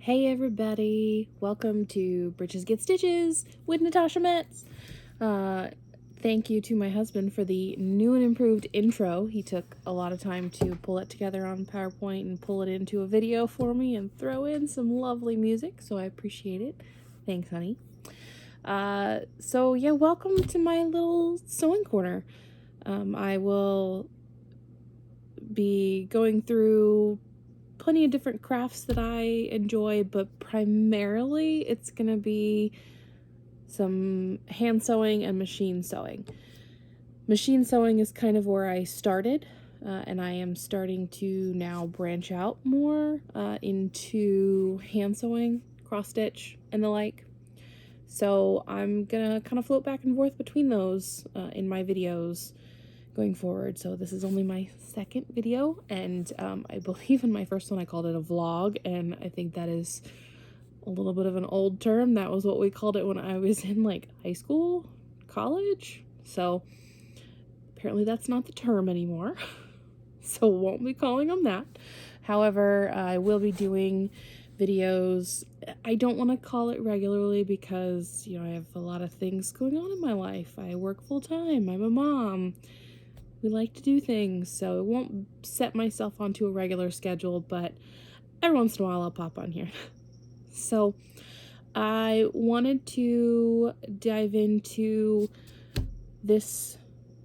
Hey everybody, welcome to Britches Get Stitches with Natasha Metz. Thank you to my husband for the new and improved intro. He took a lot of time to pull it together on PowerPoint and pull it into a video for me and throw in some lovely music, so I appreciate it. Thanks, honey. Welcome to my little sewing corner. I will be going through plenty of different crafts that I enjoy, but primarily it's gonna be some hand sewing and machine sewing. Machine sewing is kind of where I started, and I am starting to now branch out more into hand sewing, cross stitch, and the like. So I'm gonna kind of float back and forth between those in my videos going forward. So this is only my second video, and I believe in my first one I called it a vlog, and I think that is a little bit of an old term. That was what we called it when I was in like high school, college. So apparently that's not the term anymore. So won't be calling them that. However, I will be doing videos. I don't want to call it regularly because, I have a lot of things going on in my life. I work full time. I'm a mom. We like to do things, so it won't set myself onto a regular schedule, but every once in a while I'll pop on here. So I wanted to dive into this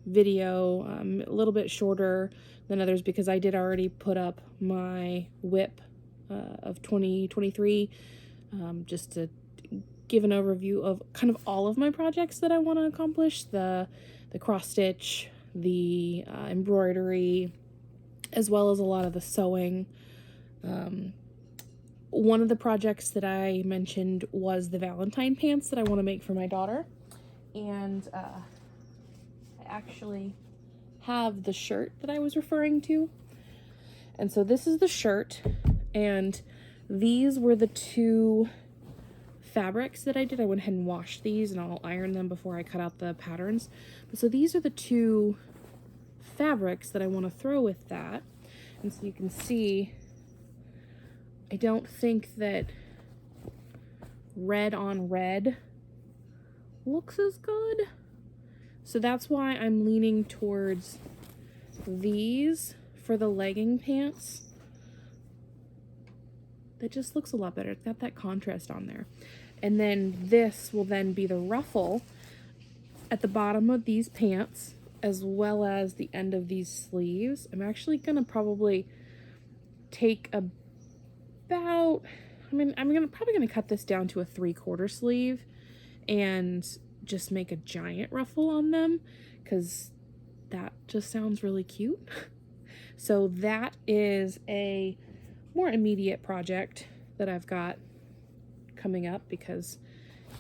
video a little bit shorter than others because I did already put up my WIP of 2023 just to give an overview of kind of all of my projects that I want to accomplish, the cross stitch, the embroidery, as well as a lot of the sewing. One of the projects that I mentioned was the Valentine pants that I want to make for my daughter, and I actually have the shirt that I was referring to. And so this is the shirt, and these were the two fabrics that I did. I went ahead and washed these, and I'll iron them before I cut out the patterns. But so these are the two fabrics that I want to throw with that. And so you can see, I don't think that red on red looks as good. So that's why I'm leaning towards these for the legging pants. That just looks a lot better. It's got that contrast on there. And then this will then be the ruffle at the bottom of these pants, as well as the end of these sleeves. I'm actually gonna probably take about, I'm probably gonna cut this down to a 3/4 sleeve and just make a giant ruffle on them, because that just sounds really cute. So that is a more immediate project that I've got coming up because,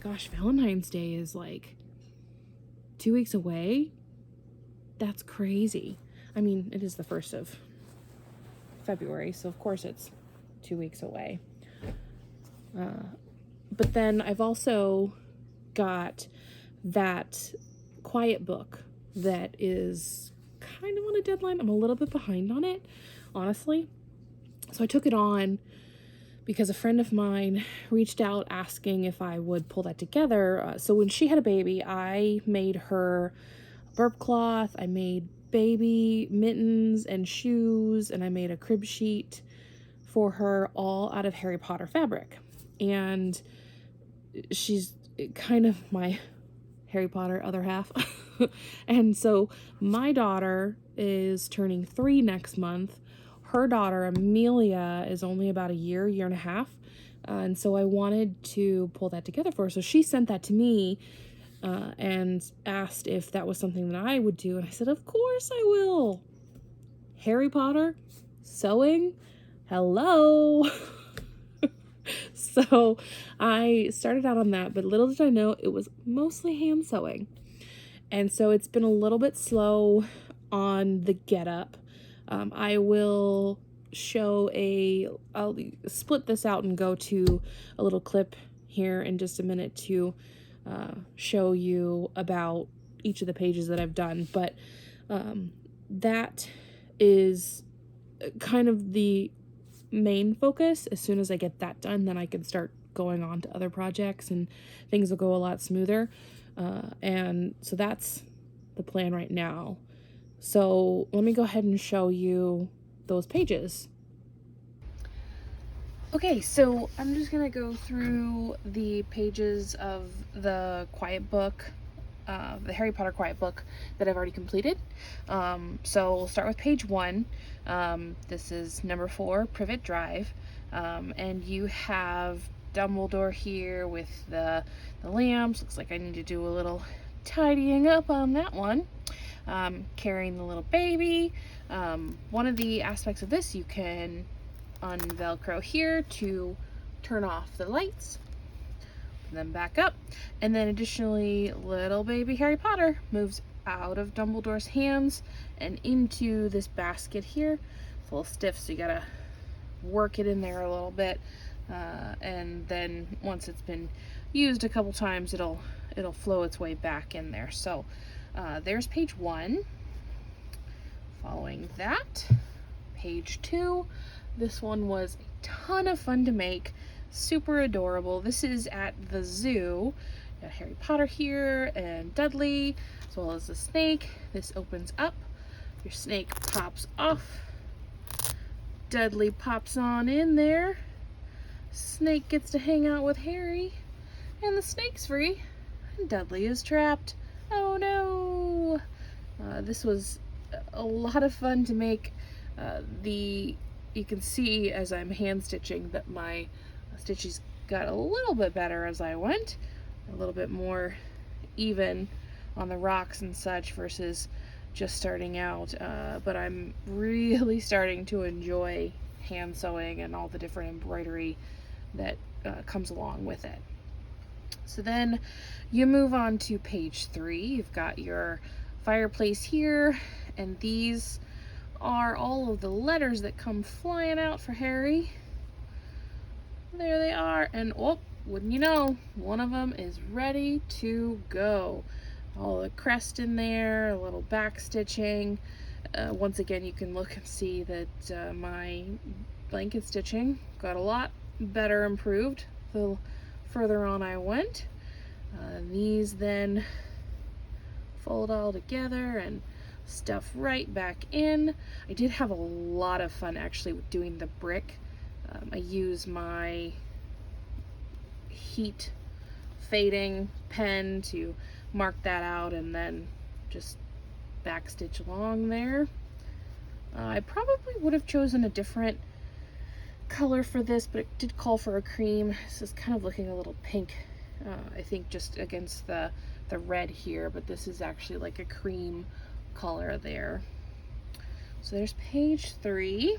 gosh, Valentine's Day is like 2 weeks away. That's crazy. I mean, it is the 1st of February, so of course it's 2 weeks away. But then I've also got that quiet book that is kind of on a deadline. I'm a little bit behind on it, honestly. So I took it on because a friend of mine reached out asking if I would pull that together. So when she had a baby, I made her a burp cloth, I made baby mittens and shoes, and I made a crib sheet for her, all out of Harry Potter fabric. And she's kind of my Harry Potter other half. And so my daughter is turning 3 next month. Her daughter, Amelia, is only about a year and a half. And so I wanted to pull that together for her. So she sent that to me and asked if that was something that I would do. And I said, of course I will. Harry Potter, sewing, hello. So I started out on that, but little did I know it was mostly hand sewing. And so it's been a little bit slow on the getup. I will show I'll split this out and go to a little clip here in just a minute to show you about each of the pages that I've done. But that is kind of the main focus. As soon as I get that done, then I can start going on to other projects and things will go a lot smoother. And so that's the plan right now. So let me go ahead and show you those pages. Okay, so I'm just gonna go through the pages of the quiet book, the Harry Potter quiet book that I've already completed. So we'll start with page 1. This is number 4, Privet Drive, and you have Dumbledore here with the lamps. Looks like I need to do a little tidying up on that one. Carrying the little baby. One of the aspects of this, you can unvelcro here to turn off the lights, and then back up, and then additionally little baby Harry Potter moves out of Dumbledore's hands and into this basket here. It's a little stiff, so you gotta work it in there a little bit, and then once it's been used a couple times, it'll flow its way back in there. So there's page 1. Following that, page 2. This one was a ton of fun to make, super adorable. This is at the zoo. Got Harry Potter here and Dudley, as well as the snake. This opens up, your snake pops off, Dudley pops on in there, snake gets to hang out with Harry, and the snake's free, and Dudley is trapped. Oh no! This was a lot of fun to make. You can see as I'm hand stitching that my stitches got a little bit better as I went, a little bit more even on the rocks and such versus just starting out, but I'm really starting to enjoy hand sewing and all the different embroidery that comes along with it. So then you move on to page 3. You've got your fireplace here, and these are all of the letters that come flying out for Harry. There they are, and oh, wouldn't you know, one of them is ready to go. All the crest in there, a little back stitching. Once again, you can look and see that my blanket stitching got a lot better improved the further on I went. These then fold all together and stuff right back in. I did have a lot of fun actually with doing the brick. I use my heat fading pen to mark that out and then just backstitch along there. I probably would have chosen a different color for this, but it did call for a cream. This is kind of looking a little pink, I think just against the red here, but this is actually like a cream color there. So there's page 3.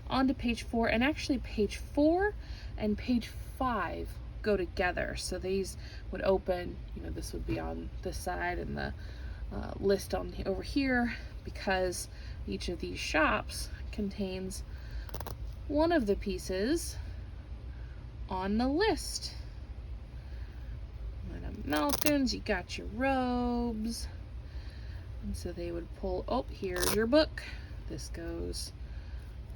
On to page 4, and actually page 4 and page 5 go together. So these would open, this would be on this side and the list on over here, because each of these shops contains one of the pieces on the list. Madam Malkin's, you got your robes. And so they would pull, oh, here's your book. This goes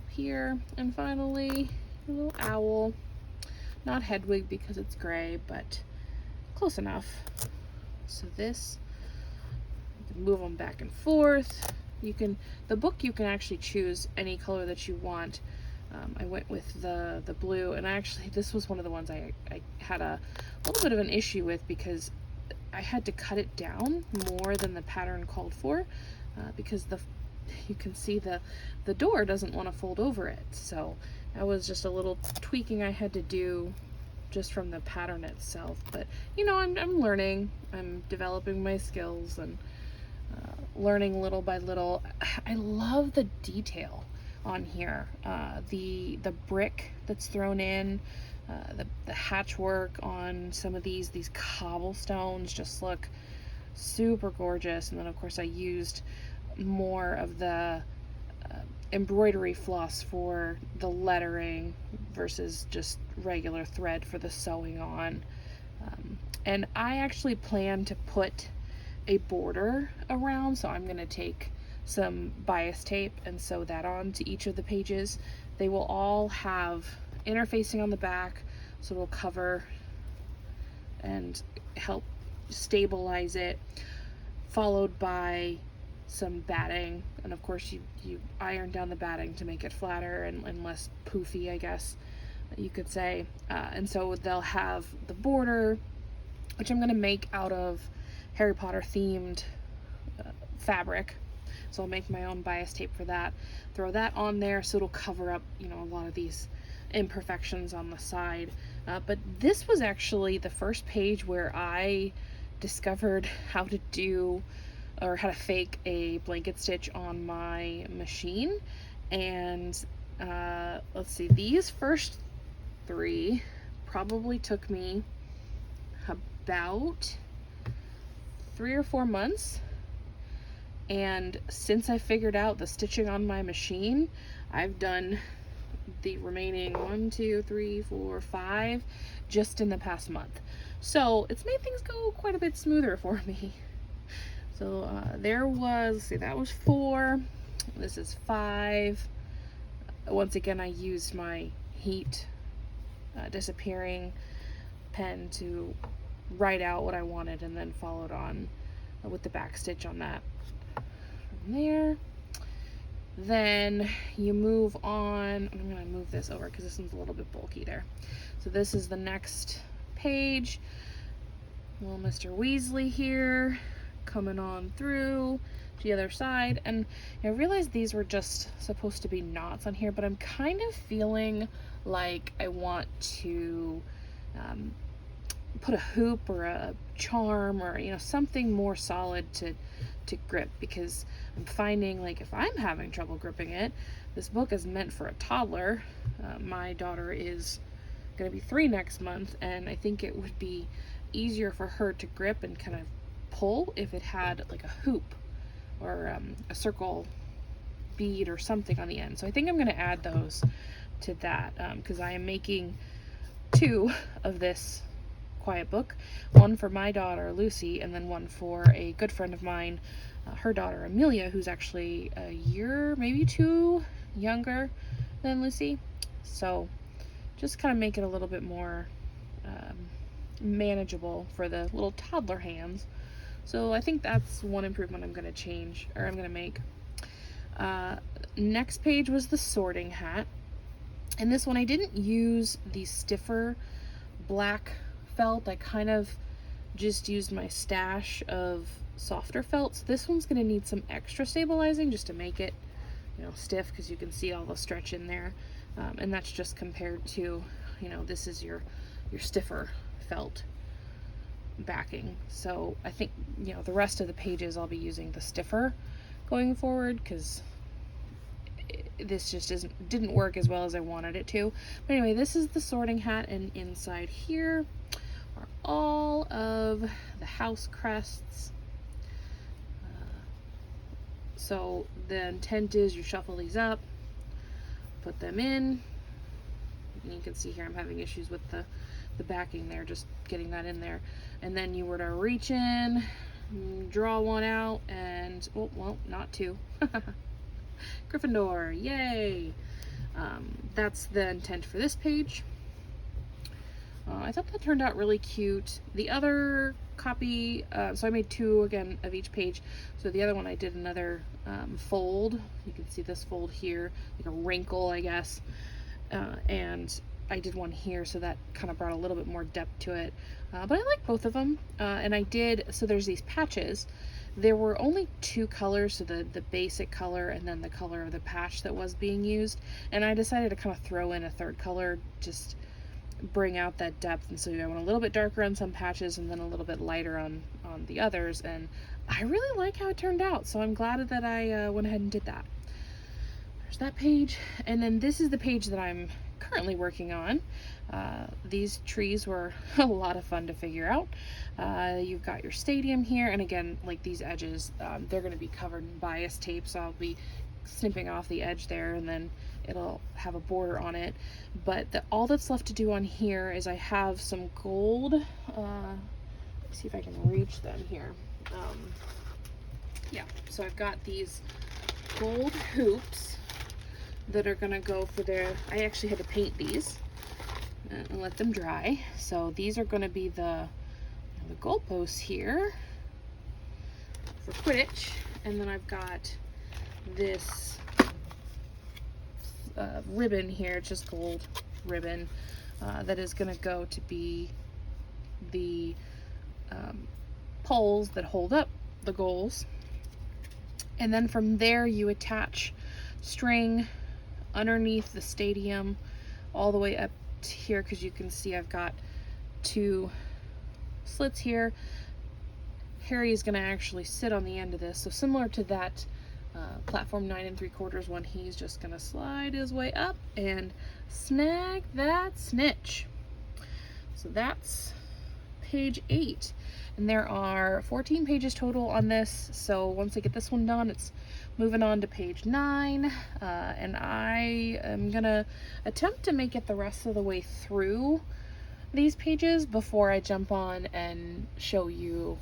here. And finally, a little owl. Not Hedwig because it's gray, but close enough. So this, you can move them back and forth. The book you can actually choose any color that you want. I went with the blue, and this was one of the ones I had a little bit of an issue with because I had to cut it down more than the pattern called for, because you can see the door doesn't want to fold over it. So that was just a little tweaking I had to do just from the pattern itself. But I'm learning, I'm developing my skills and learning little by little. I love the detail on here. The brick that's thrown in, the hatchwork on some of these cobblestones just look super gorgeous. And then of course I used more of the embroidery floss for the lettering versus just regular thread for the sewing on. And I actually plan to put a border around, so I'm going to take some bias tape and sew that on to each of the pages. They will all have interfacing on the back, so it'll cover and help stabilize it, followed by some batting, and of course you iron down the batting to make it flatter and less poofy, I guess you could say. And so they'll have the border, which I'm going to make out of Harry Potter themed fabric. So I'll make my own bias tape for that, throw that on there so it'll cover up, you know, a lot of these imperfections on the side. But this was actually the first page where I discovered how to do, or how to fake a blanket stitch on my machine. And let's see, these first 3 probably took me about 3 or 4 months. And since I figured out the stitching on my machine, I've done the remaining 1, 2, 3, 4, 5 just in the past month. So it's made things go quite a bit smoother for me. So there was, let's see, that was 4. This is 5. Once again, I used my heat disappearing pen to write out what I wanted and then followed on with the back stitch on that. From there, then you move on. I'm going to move this over because this one's a little bit bulky there. So this is the next page. Little Mr. Weasley here coming on through to the other side. And I realized these were just supposed to be knots on here, but I'm kind of feeling like I want to put a hoop or a charm or, you know, something more solid to grip, because I'm finding, like, if I'm having trouble gripping it, this book is meant for a toddler. My daughter is going to be 3 next month, and I think it would be easier for her to grip and kind of pull if it had like a hoop or a circle bead or something on the end. So I think I'm going to add those to that, because I am making 2 of this quiet book, one for my daughter Lucy and then one for a good friend of mine, her daughter Amelia, who's actually a year, maybe 2 younger than Lucy. So just kind of make it a little bit more manageable for the little toddler hands. So I think that's one improvement I'm going to change, or I'm going to make. Next page was the sorting hat, and this one I didn't use the stiffer black felt. I kind of just used my stash of softer felt. So this one's going to need some extra stabilizing just to make it, you know, stiff, because you can see all the stretch in there, and that's just compared to, you know, this is your stiffer felt backing. So I think, you know, the rest of the pages I'll be using the stiffer going forward, because this just didn't work as well as I wanted it to. But anyway, this is the sorting hat, and inside here are all of the house crests. So the intent is you shuffle these up, put them in, and you can see here I'm having issues with the backing there, just getting that in there. And then you were to reach in, draw one out, and, oh, well, not 2. Gryffindor, yay! That's the intent for this page. I thought that turned out really cute. The other copy, so I made 2 again of each page. So the other one I did another fold. You can see this fold here, like a wrinkle, I guess. And I did one here, so that kind of brought a little bit more depth to it. But I like both of them. And I did, so there's these patches. There were only 2 colors, so the basic color and then the color of the patch that was being used. And I decided to kind of throw in a 3rd color, just bring out that depth. And so I went a little bit darker on some patches and then a little bit lighter on the others. And I really like how it turned out. So I'm glad that I went ahead and did that. There's that page. And then this is the page that I'm currently working on. These trees were a lot of fun to figure out. You've got your stadium here, and again, like these edges, they're going to be covered in bias tape, so I'll be snipping off the edge there, and then it'll have a border on it. But all that's left to do on here is I have some gold. Let's see if I can reach them here. Yeah, so I've got these gold hoops that are gonna go for their, I actually had to paint these and let them dry. So these are gonna be the goalposts here for Quidditch. And then I've got this ribbon here, it's just gold ribbon, that is gonna go to be the poles that hold up the goals. And then from there you attach string underneath the stadium all the way up to here, because you can see I've got 2 slits here. Harry is going to actually sit on the end of this, so similar to that platform 9 3/4 one, he's just going to slide his way up and snag that snitch. So that's page 8. And there are 14 pages total on this, so once I get this one done, it's moving on to page 9, and I am gonna attempt to make it the rest of the way through these pages before I jump on and show you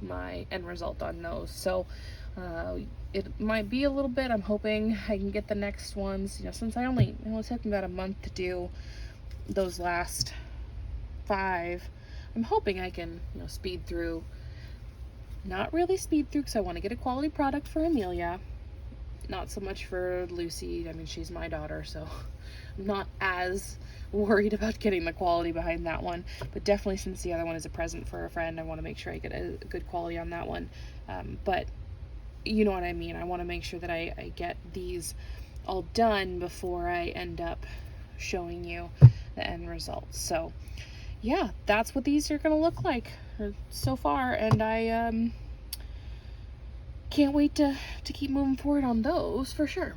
my end result on those. So it might be a little bit. I'm hoping I can get the next ones, you know, since it only took me about a month to do those last 5. I'm hoping I can, you know, speed through. Not really speed through, because I want to get a quality product for Amelia. Not so much for Lucy. I mean, she's my daughter, so I'm not as worried about getting the quality behind that one. But definitely, since the other one is a present for a friend, I want to make sure I get a good quality on that one. But you know what I mean. I want to make sure that I get these all done before I end up showing you the end results. So yeah, that's what these are going to look like so far, and I can't wait to keep moving forward on those for sure.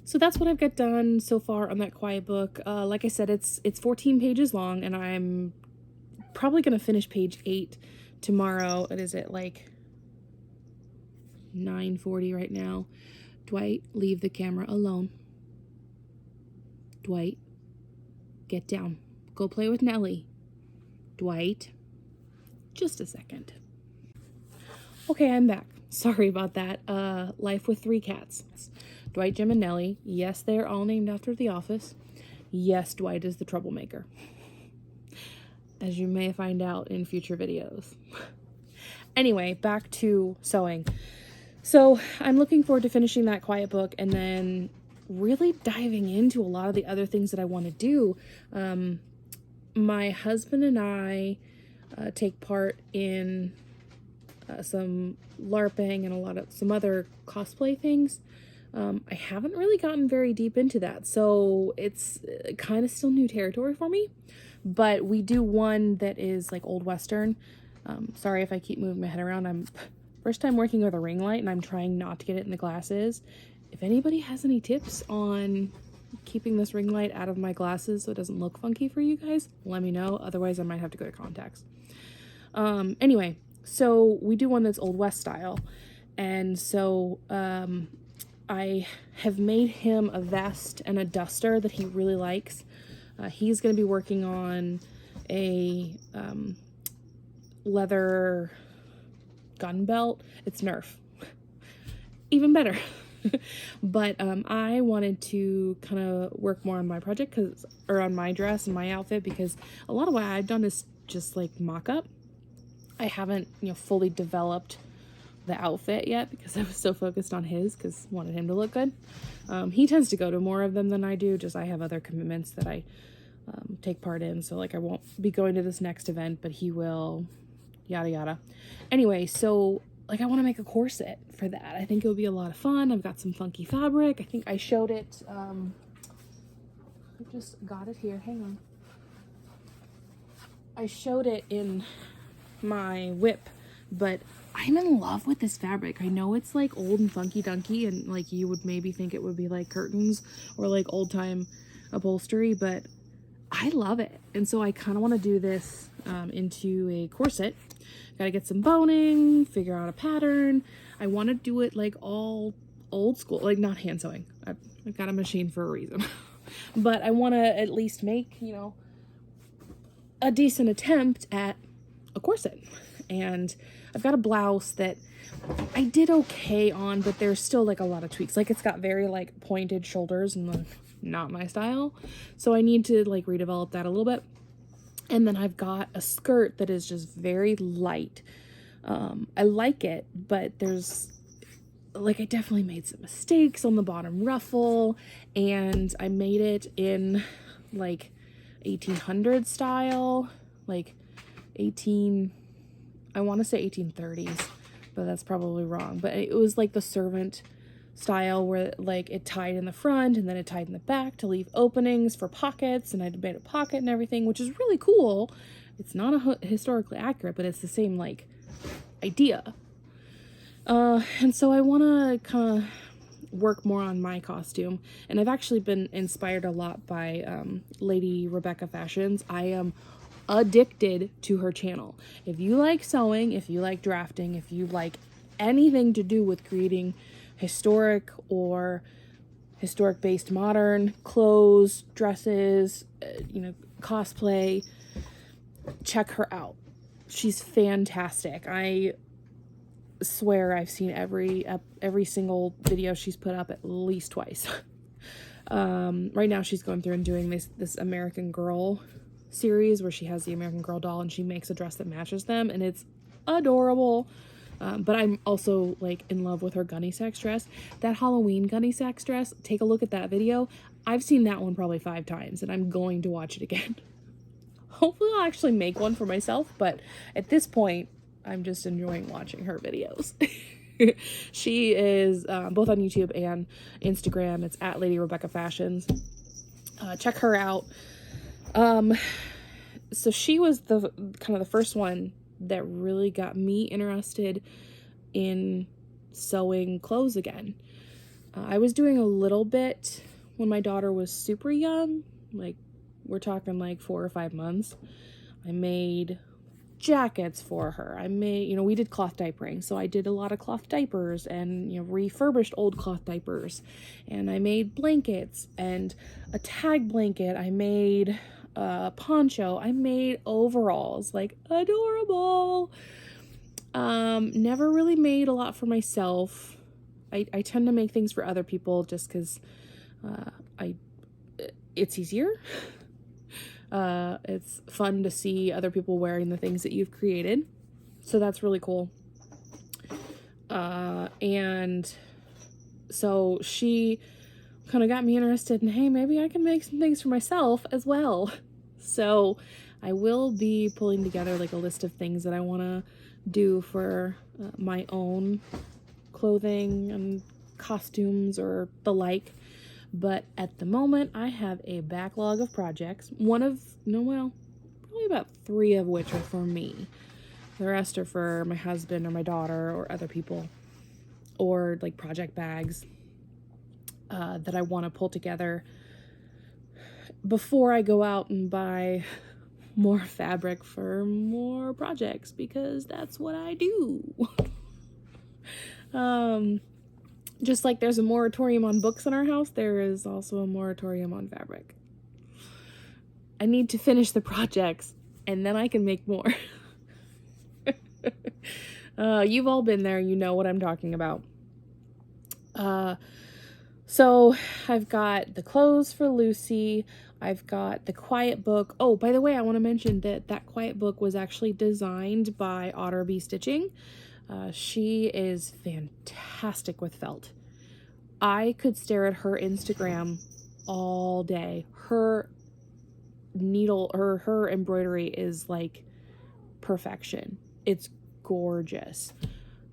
So that's what I've got done so far on that quiet book. Like I said, it's 14 pages long, and I'm probably going to finish page 8 tomorrow. It is at like 9:40 right now. Dwight, leave the camera alone. Dwight, get down. Go play with Nellie. Dwight, just a second. Okay, I'm back. Sorry about that. Life with 3 cats. Dwight, Jim, and Nellie. Yes, they're all named after The Office. Yes, Dwight is the troublemaker, as you may find out in future videos. Anyway, back to sewing. So I'm looking forward to finishing that quiet book and then really diving into a lot of the other things that I want to do. My husband and I take part in some LARPing and some other cosplay things. I haven't really gotten very deep into that, so it's kind of still new territory for me. But we do one that is like old Western. Sorry if I keep moving my head around. I'm first time working with a ring light, and I'm trying not to get it in the glasses. If anybody has any tips on keeping this ring light out of my glasses so it doesn't look funky for you guys, let me know. Otherwise, I might have to go to contacts. Anyway, so we do one that's Old West style. And so I have made him a vest and a duster that he really likes. He's going to be working on a leather gun belt. It's Nerf. Even better. But I wanted to kind of work more on my project, or on my dress and my outfit, because a lot of what I've done is just like mock-up. I haven't, fully developed the outfit yet because I was so focused on his, because I wanted him to look good. He tends to go to more of them than I do, just I have other commitments that I take part in, so like I won't be going to this next event, but he will, yada yada. Anyway, so like I want to make a corset for that. I think it would be a lot of fun. I've got some funky fabric. I think I showed it. I just got it here. Hang on. I showed it in my whip, but I'm in love with this fabric. I know it's like old and funky dunky, and like you would maybe think it would be like curtains or like old time upholstery, but I love it. And so I kind of want to do this into a corset. Gotta get some boning, figure out a pattern. I want to do it like all old school, like not hand sewing. I've got a machine for a reason. But I want to at least make, a decent attempt at a corset. And I've got a blouse that I did okay on, but there's still like a lot of tweaks. Like it's got very like pointed shoulders and like not my style. So I need to like redevelop that a little bit. And then I've got a skirt that is just very light. I like it, but there's like, I definitely made some mistakes on the bottom ruffle, and I made it in like 1800 style, like I want to say 1830s, but that's probably wrong. But it was like the servant style where like it tied in the front and then it tied in the back to leave openings for pockets, and I made a pocket and everything, which is really cool. It's not historically accurate, but it's the same like idea. And so I want to kind of work more on my costume, and I've actually been inspired a lot by Lady Rebecca Fashions. I am addicted to her channel. If you like sewing, if you like drafting, if you like anything to do with creating historic or historic based modern clothes, dresses, cosplay, check her out. She's fantastic. I swear I've seen every single video she's put up at least twice. Right now she's going through and doing this American Girl series where she has the American Girl doll and she makes a dress that matches them, and it's adorable. But I'm also like in love with her gunny sacks dress. That Halloween gunny sacks dress, take a look at that video. I've seen that one probably 5 times, and I'm going to watch it again. Hopefully I'll actually make one for myself, but at this point I'm just enjoying watching her videos. She is both on YouTube and Instagram. It's at Lady Rebecca Fashions. Check her out. So she was the kind of the first one that really got me interested in sewing clothes again. I was doing a little bit when my daughter was super young, like we're talking like 4 or 5 months. I made jackets for her. I made, we did cloth diapering, so I did a lot of cloth diapers and, refurbished old cloth diapers. And I made blankets and a tag blanket. I made a poncho. I made overalls, like adorable. Never really made a lot for myself. I tend to make things for other people just because it's easier. It's fun to see other people wearing the things that you've created. So that's really cool. And so she kind of got me interested in, hey, maybe I can make some things for myself as well. So I will be pulling together like a list of things that I want to do for my own clothing and costumes or the like. But at the moment, I have a backlog of projects. Probably about 3 of which are for me. The rest are for my husband or my daughter or other people. Or like project bags that I want to pull together before I go out and buy more fabric for more projects, because that's what I do. Just like there's a moratorium on books in our house, there is also a moratorium on fabric. I need to finish the projects, and then I can make more. You've all been there, you know what I'm talking about. So I've got the clothes for Lucy. I've got the quiet book. Oh, by the way, I want to mention that quiet book was actually designed by Otterby Stitching. She is fantastic with felt. I could stare at her Instagram all day. Her needle or her embroidery is like perfection. It's gorgeous.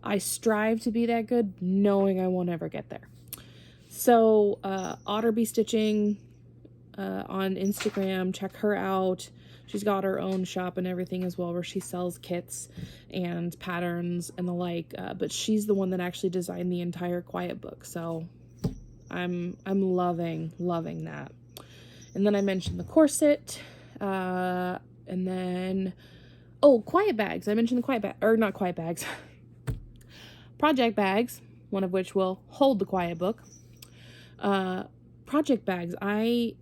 I strive to be that good, knowing I won't ever get there. So Otterby Stitching on Instagram, check her out. She's got her own shop and everything as well, where she sells kits and patterns and the like. But she's the one that actually designed the entire quiet book. So I'm loving that. And then I mentioned the corset. And then, quiet bags. I mentioned the quiet bag, or not quiet bags. Project bags, one of which will hold the quiet book. Project bags. I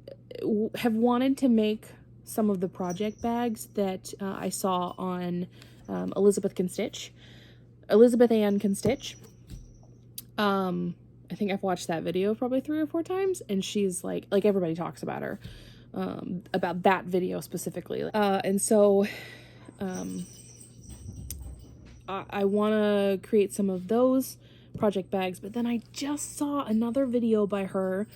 have wanted to make some of the project bags that I saw on Elizabeth Can Stitch. Elizabeth Ann can stitch. I think I've watched that video probably 3 or 4 times, and she's like everybody talks about her, about that video specifically. And so, I want to create some of those project bags, but then I just saw another video by her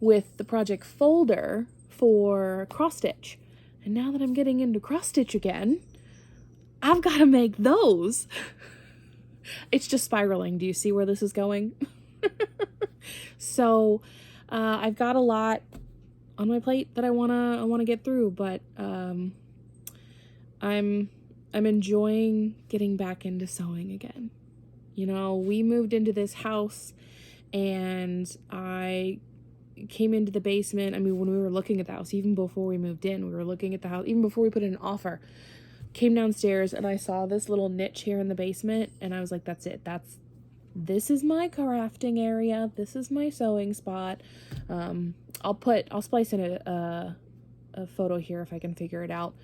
with the project folder for cross stitch. And now that I'm getting into cross stitch again, I've got to make those. It's just spiraling. Do you see where this is going? So, I've got a lot on my plate that I wanna get through, but I'm enjoying getting back into sewing again. You know, we moved into this house, and I came into the basement. I mean, when we were looking at the house, even before we moved in, we were looking at the house, even before we put in an offer. Came downstairs and I saw this little niche here in the basement, and I was like, that's it. This is my crafting area. This is my sewing spot. I'll splice in a photo here if I can figure it out.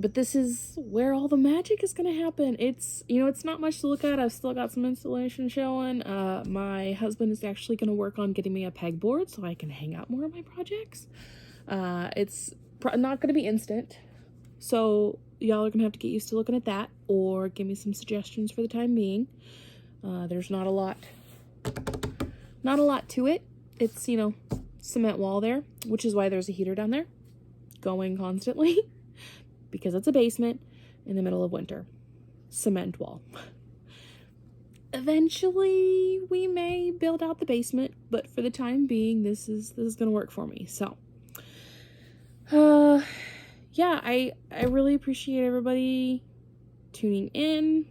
But this is where all the magic is going to happen. It's, you know, it's not much to look at. I've still got some installation showing. My husband is actually going to work on getting me a pegboard so I can hang out more of my projects. It's not going to be instant, so y'all are going to have to get used to looking at that, or give me some suggestions for the time being. There's not a lot to it. It's, you know, cement wall there, which is why there's a heater down there going constantly. Because it's a basement in the middle of winter. Cement wall. Eventually, we may build out the basement, but for the time being, this is going to work for me. So, yeah, I really appreciate everybody tuning in.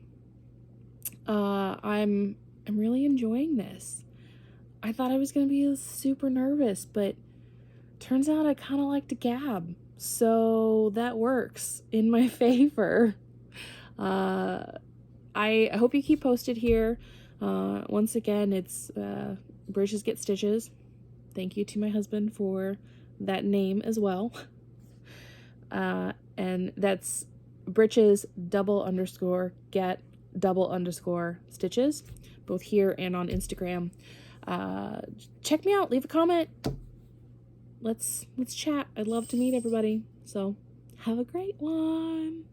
I'm really enjoying this. I thought I was going to be super nervous, but turns out I kind of like to gab. So that works in my favor. I hope you keep posted here. Once again, it's Bridges Get Stitches. Thank you to my husband for that name as well. And that's Britches _get_stitches, both here and on Instagram. Check me out. Leave a comment. Let's chat. I'd love to meet everybody. So have a great one.